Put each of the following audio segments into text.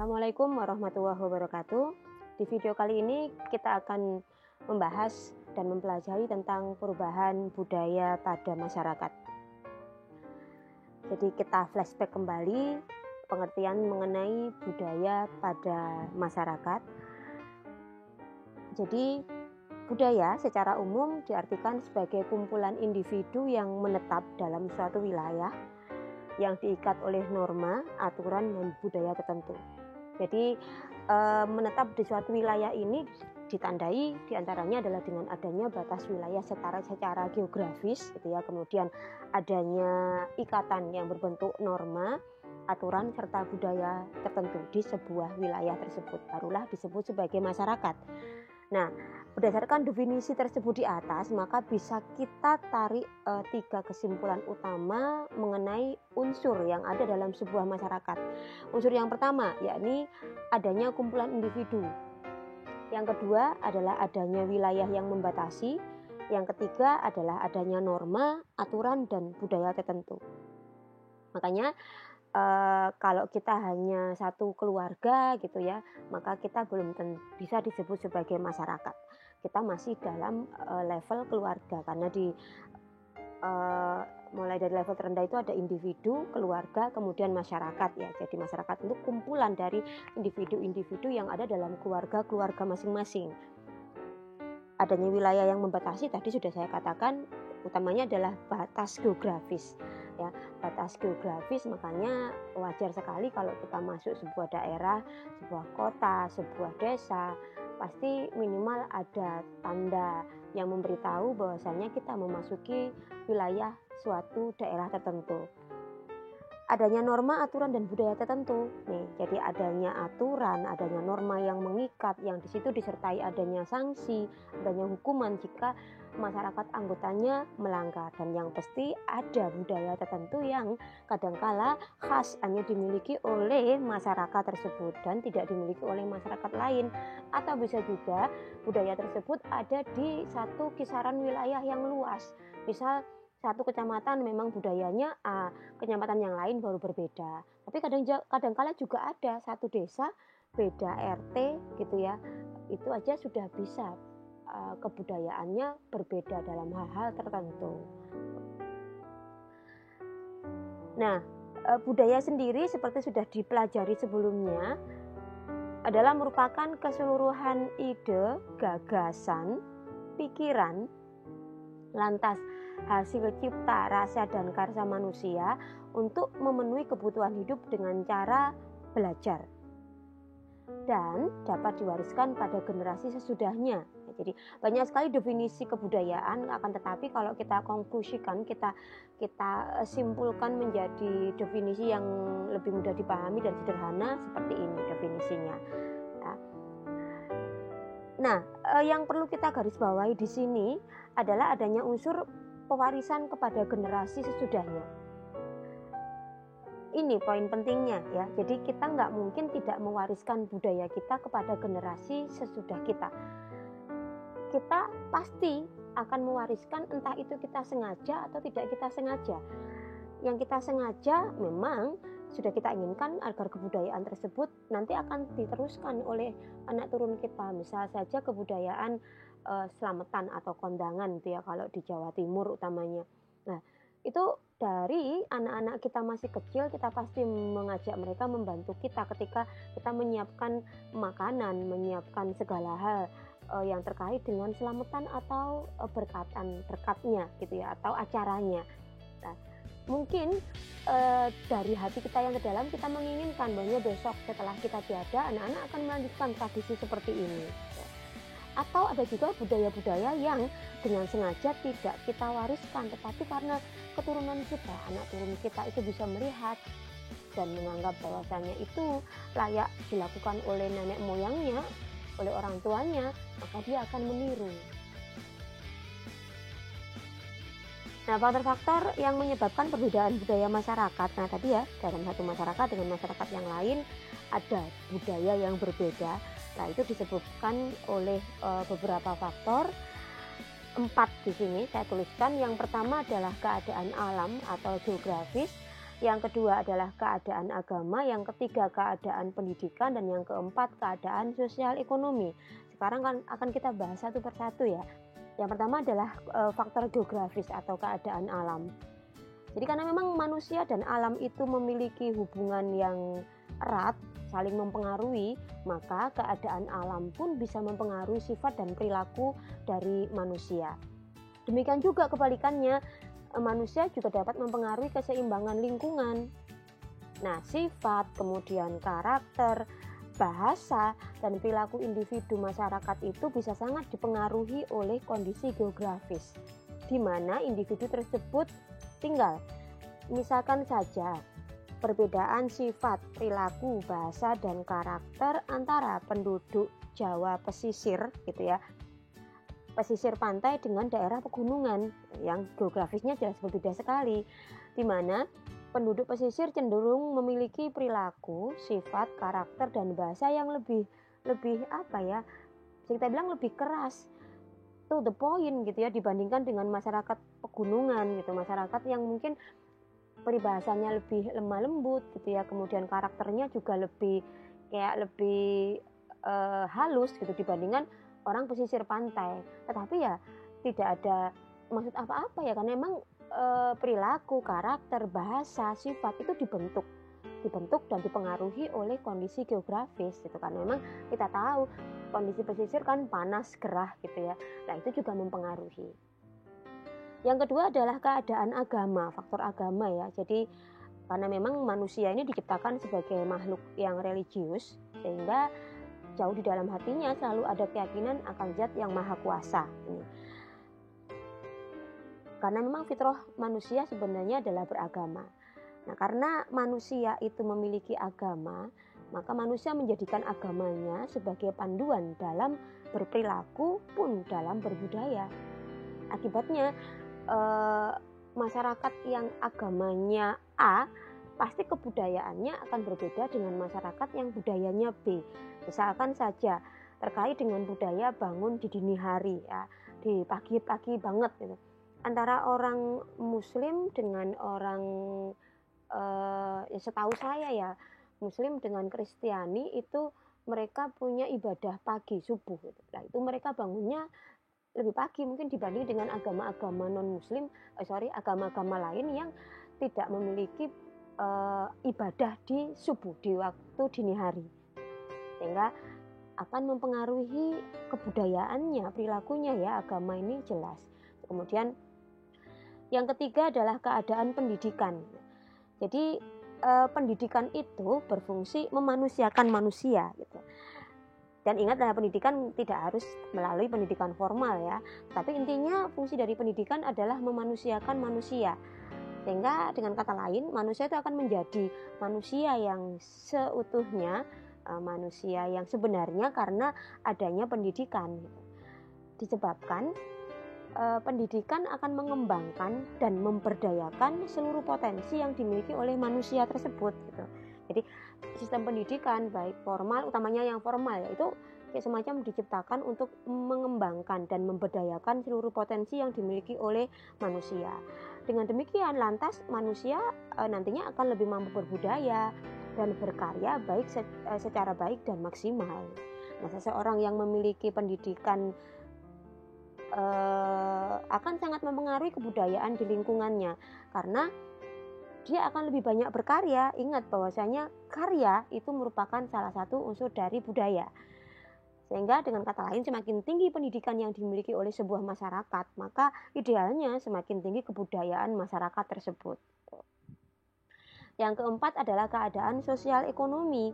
Assalamualaikum warahmatullahi wabarakatuh. Di video kali ini kita akan membahas dan mempelajari tentang perubahan budaya pada masyarakat. Jadi kita flashback kembali pengertian mengenai budaya pada masyarakat. Jadi budaya secara umum diartikan sebagai kumpulan individu yang menetap dalam suatu wilayah yang diikat oleh norma, aturan, dan budaya tertentu. Jadi menetap di suatu wilayah ini ditandai diantaranya adalah dengan adanya batas wilayah secara geografis, gitu ya. Kemudian adanya ikatan yang berbentuk norma, aturan serta budaya tertentu di sebuah wilayah tersebut, barulah disebut sebagai masyarakat. Nah, berdasarkan definisi tersebut di atas, maka bisa kita tarik 3 kesimpulan utama mengenai unsur yang ada dalam sebuah masyarakat. Unsur yang pertama yakni adanya kumpulan individu. Yang kedua adalah adanya wilayah yang membatasi. Yang ketiga adalah adanya norma, aturan, dan budaya tertentu. Makanya kalau kita hanya satu keluarga gitu ya, maka kita belum bisa disebut sebagai masyarakat. Kita masih dalam level keluarga, karena mulai dari level terendah itu ada individu, keluarga, kemudian masyarakat ya. Jadi masyarakat itu kumpulan dari individu-individu yang ada dalam keluarga masing-masing. Adanya wilayah yang membatasi tadi sudah saya katakan, utamanya adalah batas geografis. Ya, batas geografis, makanya wajar sekali kalau kita masuk sebuah daerah, sebuah kota, sebuah desa, pasti minimal ada tanda yang memberitahu bahwasanya kita memasuki wilayah suatu daerah tertentu. Adanya norma, aturan, dan budaya tertentu. Nih, jadi adanya aturan, adanya norma yang mengikat, yang di situ disertai adanya sanksi, adanya hukuman jika masyarakat anggotanya melanggar, dan yang pasti ada budaya tertentu yang kadangkala khas hanya dimiliki oleh masyarakat tersebut dan tidak dimiliki oleh masyarakat lain, atau bisa juga budaya tersebut ada di satu kisaran wilayah yang luas. Misal satu kecamatan memang budayanya A, kecamatan yang lain baru berbeda. Tapi kadangkala juga ada satu desa beda RT gitu ya. Itu aja sudah bisa kebudayaannya berbeda dalam hal-hal tertentu. Nah, budaya sendiri seperti sudah dipelajari sebelumnya adalah merupakan keseluruhan ide, gagasan, pikiran, lantas hasil cipta, rasa, dan karsa manusia untuk memenuhi kebutuhan hidup dengan cara belajar dan dapat diwariskan pada generasi sesudahnya. Jadi banyak sekali definisi kebudayaan, akan tetapi kalau kita konklusikan, kita simpulkan menjadi definisi yang lebih mudah dipahami dan sederhana seperti ini definisinya. Nah, yang perlu kita garis bawahi di sini adalah adanya unsur pewarisan kepada generasi sesudahnya. Ini poin pentingnya ya. Jadi kita nggak mungkin tidak mewariskan budaya kita kepada generasi sesudah kita. Kita pasti akan mewariskan, entah itu kita sengaja atau tidak kita sengaja. Yang kita sengaja memang sudah kita inginkan agar kebudayaan tersebut nanti akan diteruskan oleh anak turun kita. Misal saja kebudayaan selamatan atau kondangan gitu ya, kalau di Jawa Timur utamanya. Nah, itu dari anak-anak kita masih kecil, kita pasti mengajak mereka membantu kita ketika kita menyiapkan makanan, menyiapkan segala hal yang terkait dengan selamatan atau berkatnya gitu ya, atau acaranya. Nah, mungkin dari hati kita yang terdalam kita menginginkan bahwa besok setelah kita tiada, anak-anak akan melanjutkan tradisi seperti ini. Atau ada juga budaya-budaya yang dengan sengaja tidak kita wariskan, tetapi karena keturunan kita, anak turun kita itu bisa melihat dan menganggap bahwasannya itu layak dilakukan oleh nenek moyangnya, oleh orang tuanya, maka dia akan meniru. Nah, faktor-faktor yang menyebabkan perbedaan budaya masyarakat, nah tadi ya, dalam satu masyarakat dengan masyarakat yang lain ada budaya yang berbeda. Nah, itu disebabkan oleh beberapa faktor. 4 di sini saya tuliskan. Yang pertama adalah keadaan alam atau geografis. Yang kedua adalah keadaan agama, yang ketiga keadaan pendidikan, dan yang keempat keadaan sosial ekonomi. Sekarang kan akan kita bahas satu persatu ya. Yang pertama adalah faktor geografis atau keadaan alam. Jadi karena memang manusia dan alam itu memiliki hubungan yang erat, saling mempengaruhi, maka keadaan alam pun bisa mempengaruhi sifat dan perilaku dari manusia. Demikian juga kebalikannya, manusia juga dapat mempengaruhi keseimbangan lingkungan. Nah, sifat, kemudian karakter, bahasa, dan perilaku individu masyarakat itu bisa sangat dipengaruhi oleh kondisi geografis di mana individu tersebut tinggal. Misalkan saja perbedaan sifat, perilaku, bahasa, dan karakter antara penduduk Jawa pesisir gitu ya, pesisir pantai dengan daerah pegunungan yang geografisnya jelas berbeda sekali, di mana penduduk pesisir cenderung memiliki perilaku, sifat, karakter, dan bahasa yang lebih apa ya, kita bilang lebih keras, to the point gitu ya, dibandingkan dengan masyarakat pegunungan gitu, masyarakat yang mungkin peribahasanya lebih lemah lembut gitu ya, kemudian karakternya juga lebih halus gitu dibandingkan orang pesisir pantai. Tetapi ya tidak ada maksud apa-apa ya, karena memang perilaku, karakter, bahasa, sifat itu dibentuk dan dipengaruhi oleh kondisi geografis gitu kan. Memang kita tahu kondisi pesisir kan panas, gerah gitu ya. Nah, itu juga mempengaruhi. Yang kedua adalah keadaan agama, faktor agama ya. Jadi karena memang manusia ini diciptakan sebagai makhluk yang religius, sehingga jauh di dalam hatinya selalu ada keyakinan akan Zat yang Maha Kuasa. Karena memang fitrah manusia sebenarnya adalah beragama. Nah, karena manusia itu memiliki agama, maka manusia menjadikan agamanya sebagai panduan dalam berperilaku pun dalam berbudaya. Akibatnya masyarakat yang agamanya A pasti kebudayaannya akan berbeda dengan masyarakat yang budayanya B. Misalkan saja terkait dengan budaya bangun di dini hari ya, di pagi-pagi banget gitu. Antara orang Muslim dengan orang ya setahu saya ya, Muslim dengan Kristiani itu mereka punya ibadah pagi subuh gitu. Nah, itu mereka bangunnya lebih pagi mungkin dibanding dengan agama-agama non-Muslim, agama-agama lain yang tidak memiliki ibadah di subuh, di waktu dini hari, sehingga akan mempengaruhi kebudayaannya, perilakunya ya, agama ini jelas. Kemudian yang ketiga adalah keadaan pendidikan. Jadi pendidikan itu berfungsi memanusiakan manusia gitu. Dan ingat, pendidikan tidak harus melalui pendidikan formal ya, tapi intinya fungsi dari pendidikan adalah memanusiakan manusia. Sehingga dengan kata lain, manusia itu akan menjadi manusia yang seutuhnya, manusia yang sebenarnya karena adanya pendidikan. Disebabkan pendidikan akan mengembangkan dan memberdayakan seluruh potensi yang dimiliki oleh manusia tersebut gitu. Jadi sistem pendidikan baik formal, utamanya yang formal ya, itu kayak semacam diciptakan untuk mengembangkan dan memberdayakan seluruh potensi yang dimiliki oleh manusia. Dengan demikian lantas manusia nantinya akan lebih mampu berbudaya dan berkarya baik secara baik dan maksimal. Nah, seseorang yang memiliki pendidikan akan sangat mempengaruhi kebudayaan di lingkungannya, karena dia akan lebih banyak berkarya. Ingat bahwasanya karya itu merupakan salah satu unsur dari budaya. Sehingga dengan kata lain, semakin tinggi pendidikan yang dimiliki oleh sebuah masyarakat, maka idealnya semakin tinggi kebudayaan masyarakat tersebut. Yang keempat adalah keadaan sosial ekonomi.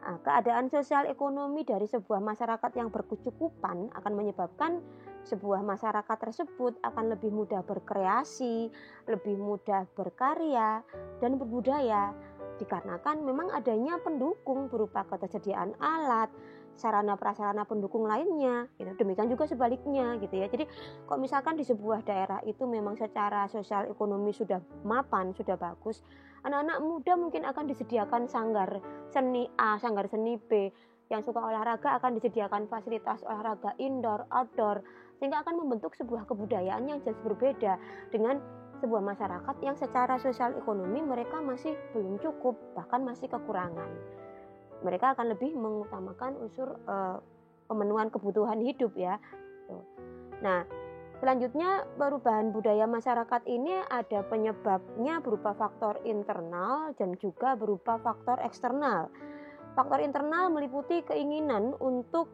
Nah, keadaan sosial ekonomi dari sebuah masyarakat yang berkecukupan akan menyebabkan sebuah masyarakat tersebut akan lebih mudah berkreasi, lebih mudah berkarya dan berbudaya, dikarenakan memang adanya pendukung berupa ketersediaan alat, sarana prasarana pendukung lainnya gitu. Demikian juga sebaliknya gitu ya. Jadi kok misalkan di sebuah daerah itu memang secara sosial ekonomi sudah mapan, sudah bagus, anak-anak muda mungkin akan disediakan sanggar seni A, sanggar seni B. Yang suka olahraga akan disediakan fasilitas olahraga indoor, outdoor, sehingga akan membentuk sebuah kebudayaan yang jelas berbeda dengan sebuah masyarakat yang secara sosial ekonomi mereka masih belum cukup, bahkan masih kekurangan. Mereka akan lebih mengutamakan unsur pemenuhan kebutuhan hidup ya. Nah, selanjutnya perubahan budaya masyarakat ini ada penyebabnya berupa faktor internal dan juga berupa faktor eksternal. Faktor internal meliputi keinginan untuk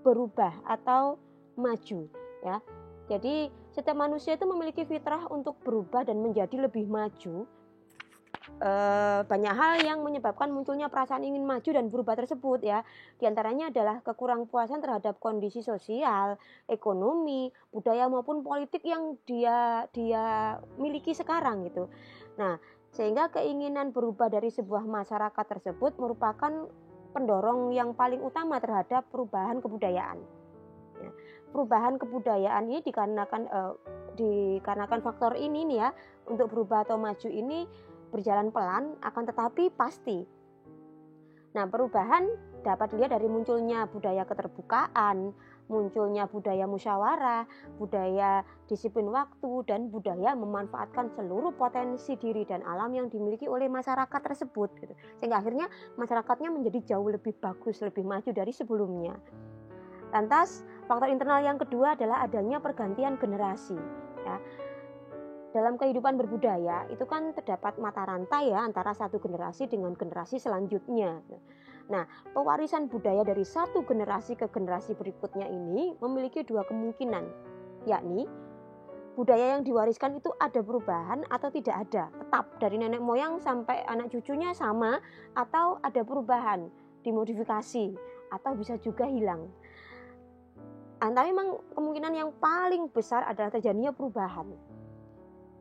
berubah atau maju ya. Jadi setiap manusia itu memiliki fitrah untuk berubah dan menjadi lebih maju. Banyak hal yang menyebabkan munculnya perasaan ingin maju dan berubah tersebut ya. Di antaranya adalah kekurangpuasan terhadap kondisi sosial, ekonomi, budaya maupun politik yang dia miliki sekarang gitu. Nah, sehingga keinginan berubah dari sebuah masyarakat tersebut merupakan pendorong yang paling utama terhadap perubahan kebudayaan. Ya, perubahan kebudayaan ini dikarenakan faktor ini nih ya, untuk berubah atau maju ini berjalan pelan akan tetapi pasti. Nah, perubahan dapat dilihat dari munculnya budaya keterbukaan, munculnya budaya musyawarah, budaya disiplin waktu, dan budaya memanfaatkan seluruh potensi diri dan alam yang dimiliki oleh masyarakat tersebut gitu. Sehingga akhirnya masyarakatnya menjadi jauh lebih bagus, lebih maju dari sebelumnya. Lantas, faktor internal yang kedua adalah adanya pergantian generasi ya. Dalam kehidupan berbudaya itu kan terdapat mata rantai ya antara satu generasi dengan generasi selanjutnya. Nah, pewarisan budaya dari satu generasi ke generasi berikutnya ini memiliki dua kemungkinan, yakni budaya yang diwariskan itu ada perubahan atau tidak ada, tetap dari nenek moyang sampai anak cucunya sama, atau ada perubahan, dimodifikasi, atau bisa juga hilang. Tapi memang kemungkinan yang paling besar adalah terjadinya perubahan.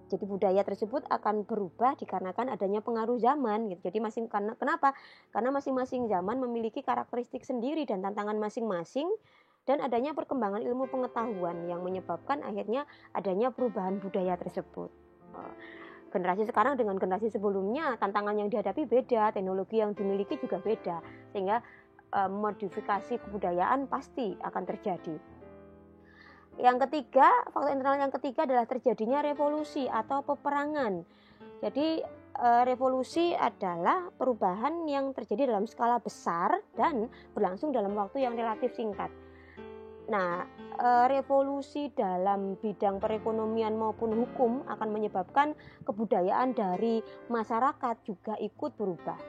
Jadi budaya tersebut akan berubah dikarenakan adanya pengaruh zaman gitu. Jadi kenapa? Karena masing-masing zaman memiliki karakteristik sendiri dan tantangan masing-masing, dan adanya perkembangan ilmu pengetahuan yang menyebabkan akhirnya adanya perubahan budaya tersebut. Generasi sekarang dengan generasi sebelumnya tantangan yang dihadapi beda, teknologi yang dimiliki juga beda, sehingga modifikasi kebudayaan pasti akan terjadi. Yang ketiga, faktor internal yang ketiga adalah terjadinya revolusi atau peperangan. Jadi revolusi adalah perubahan yang terjadi dalam skala besar dan berlangsung dalam waktu yang relatif singkat. Nah, revolusi dalam bidang perekonomian maupun hukum akan menyebabkan kebudayaan dari masyarakat juga ikut berubah.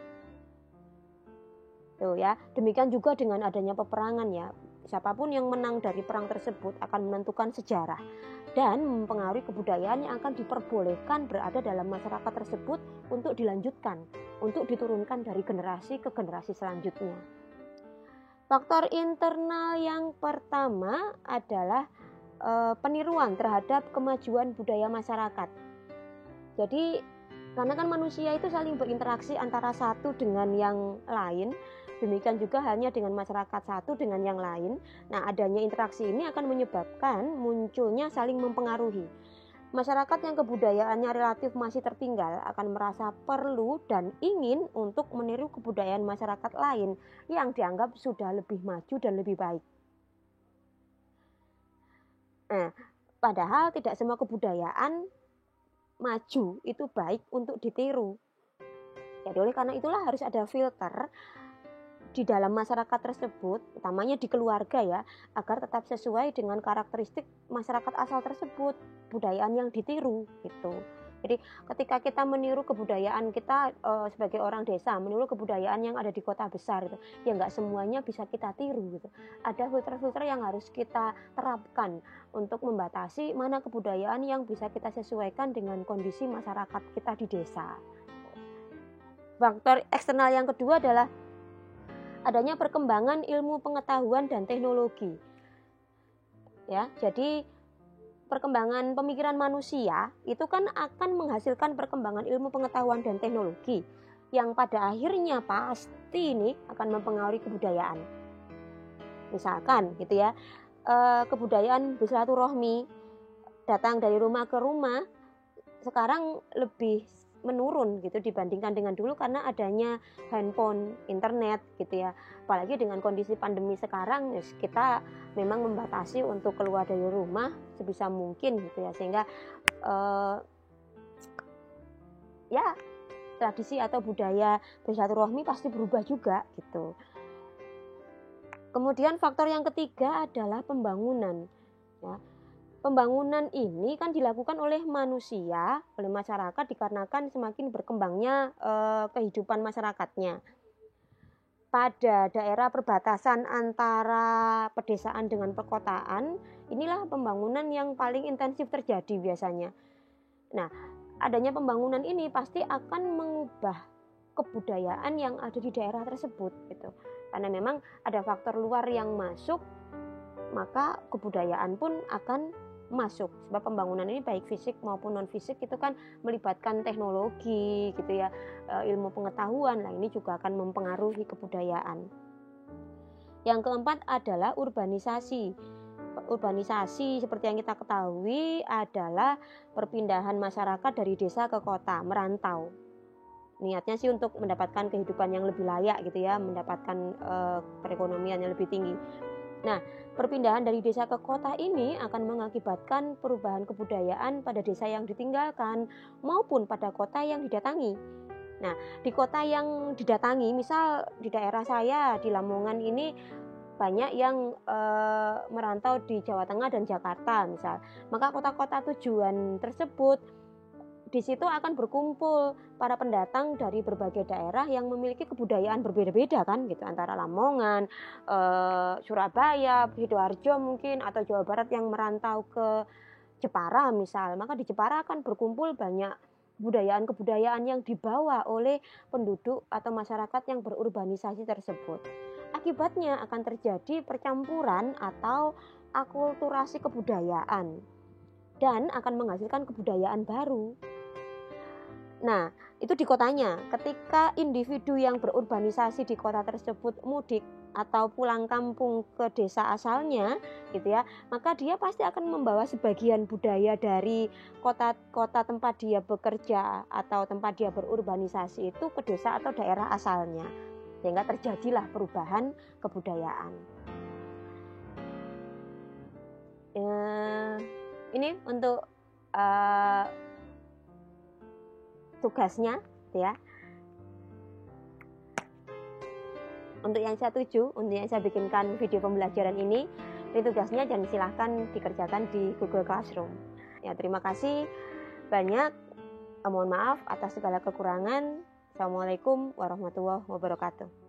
Tuh ya, demikian juga dengan adanya peperangan ya. Siapapun yang menang dari perang tersebut akan menentukan sejarah dan mempengaruhi kebudayaan yang akan diperbolehkan berada dalam masyarakat tersebut untuk dilanjutkan, untuk diturunkan dari generasi ke generasi selanjutnya. Faktor internal yang pertama adalah peniruan terhadap kemajuan budaya masyarakat. Jadi karena kan manusia itu saling berinteraksi antara satu dengan yang lain, demikian juga halnya dengan masyarakat satu dengan yang lain. Nah, adanya interaksi ini akan menyebabkan munculnya saling mempengaruhi. Masyarakat yang kebudayaannya relatif masih tertinggal akan merasa perlu dan ingin untuk meniru kebudayaan masyarakat lain yang dianggap sudah lebih maju dan lebih baik. Nah, padahal tidak semua kebudayaan maju itu baik untuk ditiru. Jadi oleh karena itulah harus ada filter di dalam masyarakat tersebut, utamanya di keluarga ya, agar tetap sesuai dengan karakteristik masyarakat asal tersebut, budayaan yang ditiru gitu. Jadi ketika kita meniru kebudayaan kita sebagai orang desa, meniru kebudayaan yang ada di kota besar gitu, ya nggak semuanya bisa kita tiru gitu. Ada filter-filter yang harus kita terapkan untuk membatasi mana kebudayaan yang bisa kita sesuaikan dengan kondisi masyarakat kita di desa. Faktor eksternal yang kedua adalah adanya perkembangan ilmu pengetahuan dan teknologi. Ya, jadi perkembangan pemikiran manusia itu kan akan menghasilkan perkembangan ilmu pengetahuan dan teknologi yang pada akhirnya pasti ini akan mempengaruhi kebudayaan. Misalkan gitu ya, kebudayaan bersilaturahmi, datang dari rumah ke rumah sekarang lebih menurun gitu dibandingkan dengan dulu karena adanya handphone, internet gitu ya. Apalagi dengan kondisi pandemi sekarang kita memang membatasi untuk keluar dari rumah sebisa mungkin gitu ya, sehingga ya tradisi atau budaya bersilaturahmi pasti berubah juga gitu. Kemudian faktor yang ketiga adalah pembangunan. Ya. Pembangunan ini kan dilakukan oleh manusia, oleh masyarakat dikarenakan semakin berkembangnya kehidupan masyarakatnya. Pada daerah perbatasan antara pedesaan dengan perkotaan, inilah pembangunan yang paling intensif terjadi biasanya. Nah, adanya pembangunan ini pasti akan mengubah kebudayaan yang ada di daerah tersebut gitu. Karena memang ada faktor luar yang masuk, maka kebudayaan pun akan masuk. Sebab pembangunan ini baik fisik maupun non fisik itu kan melibatkan teknologi gitu ya, ilmu pengetahuan. Nah, ini juga akan mempengaruhi kebudayaan. Yang keempat adalah urbanisasi. Urbanisasi seperti yang kita ketahui adalah perpindahan masyarakat dari desa ke kota, merantau. Niatnya sih untuk mendapatkan kehidupan yang lebih layak gitu ya, mendapatkan perekonomian yang lebih tinggi. Nah, perpindahan dari desa ke kota ini akan mengakibatkan perubahan kebudayaan pada desa yang ditinggalkan maupun pada kota yang didatangi. Nah, di kota yang didatangi, misal di daerah saya di Lamongan ini banyak yang merantau di Jawa Tengah dan Jakarta misal. Maka kota-kota tujuan tersebut di situ akan berkumpul para pendatang dari berbagai daerah yang memiliki kebudayaan berbeda-beda kan gitu, antara Lamongan, Surabaya, Sidoarjo mungkin, atau Jawa Barat yang merantau ke Jepara misal. Maka di Jepara akan berkumpul banyak kebudayaan-kebudayaan yang dibawa oleh penduduk atau masyarakat yang berurbanisasi tersebut. Akibatnya akan terjadi percampuran atau akulturasi kebudayaan dan akan menghasilkan kebudayaan baru. Nah, itu di kotanya. Ketika individu yang berurbanisasi di kota tersebut mudik atau pulang kampung ke desa asalnya, gitu ya, maka dia pasti akan membawa sebagian budaya dari kota tempat dia bekerja atau tempat dia berurbanisasi itu ke desa atau daerah asalnya, sehingga terjadilah perubahan kebudayaan. Ini untuk tugasnya ya. Untuk yang saya tuju, untuk yang saya bikinkan video pembelajaran ini tugasnya dan silahkan dikerjakan di Google Classroom. Ya, terima kasih banyak. Mohon maaf atas segala kekurangan. Assalamualaikum warahmatullahi wabarakatuh.